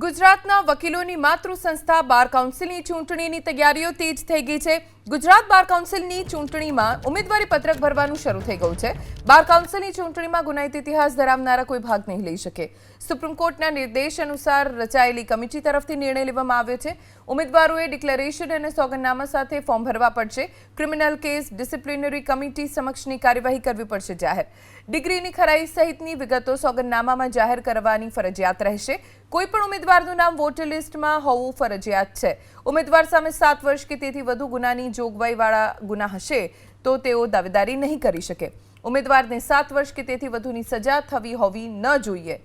ગુજરાતના વકીલોની માતૃ સંસ્થા બાર કાઉન્સિલની ચૂંટણીની તૈયારીઓ તેજ થઈ ગઈ છે। ગુજરાત બાર કાઉન્સિલની ચૂંટણીમાં ઉમેદવારી પત્રક ભરવાનું શરૂ થઈ ગયું છે। બાર કાઉન્સિલની ચૂંટણીમાં ગુનાહિત ઇતિહાસ ધરાવનારા કોઈ ભાગ નહીં લઈ શકે। સુપ્રીમ કોર્ટના નિર્દેશ અનુસાર રચાયેલી કમિટી તરફથી નિર્ણય લેવામાં આવ્યો છે। ઉમેદવારોએ ડિક્લેરેશન અને સોગંદનામા સાથે ફોર્મ ભરવા પડશે। ક્રિમિનલ કેસ ડિસિપ્લિનરી કમિટી સમક્ષની કાર્યવાહી કરવી પડશે જાહેર। ડિગ્રીની ખરાઈ સહિતની વિગતો સોગંદનામામાં જાહેર કરવાની ફરજિયાત રહેશે। કોઈપણ ઉમેદવારનું નામ વોટર લિસ્ટમાં હોવું ફરજિયાત છે। ઉમેદવાર સામે 7 વર્ષ કે તેથી વધુ ગુનાની જોગવાઈવાળા ગુના હશે તો તેઓ દાવેદારી નહીં કરી શકે। ઉમેદવારને 7 વર્ષ કે તેથી વધુની સજા થવી હોવી ન જોઈએ।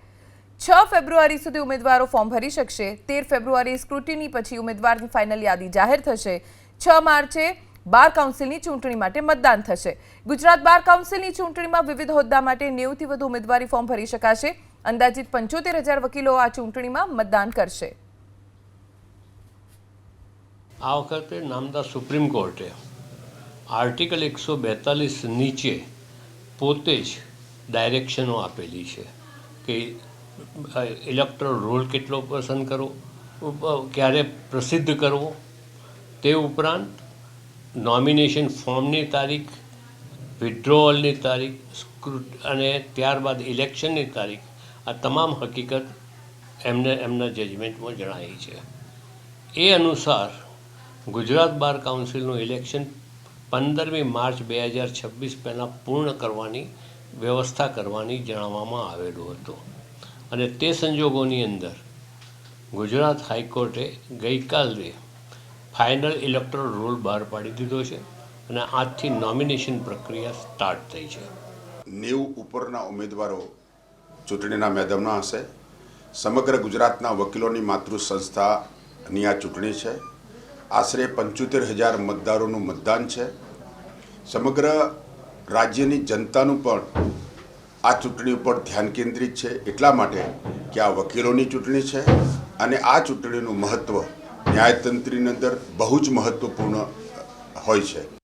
6 ફેબ્રુઆરી સુધી ઉમેદવારો ફોર્મ ભરી શકશે। 13 ફેબ્રુઆરી સ્ક્રુટિની પછી ઉમેદવારની ફાઇનલ યાદી જાહેર થશે। 6 માર્ચે બાર કાઉન્સિલની ચૂંટણી માટે મતદાન થશે। ગુજરાત બાર કાઉન્સિલની ચૂંટણીમાં વિવિધ હોદ્દા માટે 90 થી વધુ ઉમેદવારી ફોર્મ ભરી શકાશે। અંદાજિત 75,000 વકીલો આ ચૂંટણીમાં મતદાન કરશે। આ વખતે નામદાર સુપ્રીમ કોર્ટે આર્ટિકલ 142 નીચે પોતે જ ડાયરેક્શનો આપેલી છે કે ઇલેક્ટોરલ રોલ કેટલો પસંદ કરવો, ક્યારે પ્રસિદ્ધ કરવો, તે ઉપરાંત નોમિનેશન ફોર્મની તારીખ, વિથડ્રોવલની તારીખ અને ત્યારબાદ ઇલેક્શનની તારીખ, આ તમામ હકીકત એમના જજમેન્ટમાં જણાવી છે। એ અનુસાર ગુજરાત બાર કાઉન્સિલનું ઇલેક્શન 15મી માર્ચ 2026 પહેલાં પૂર્ણ કરવાની વ્યવસ્થા કરવાની જણાવવામાં આવેલું હતું અને તે સંજોગોની અંદર ગુજરાત હાઈકોર્ટે ગઈકાલે ફાઇનલ ઇલેક્ટોરલ રોલ બહાર પાડી દીધો છે અને આજથી નોમિનેશન પ્રક્રિયા સ્ટાર્ટ થઈ છે। 90 ઉપરના ઉમેદવારો ચૂંટણીના મેદાનમાં હશે। સમગ્ર ગુજરાતના વકીલોની માતૃ સંસ્થાની આ ચૂંટણી છે। આશરે 75,000 મતદારોનું મતદાન છે। સમગ્ર રાજ્યની જનતાનું પણ આ ચૂંટણી ઉપર ધ્યાન કેન્દ્રિત છે એટલા માટે કે આ વકીલોની ચૂંટણી છે અને આ ચૂંટણીનું મહત્ત્વ ન્યાયતંત્રની અંદર બહુ જ મહત્ત્વપૂર્ણ હોય છે।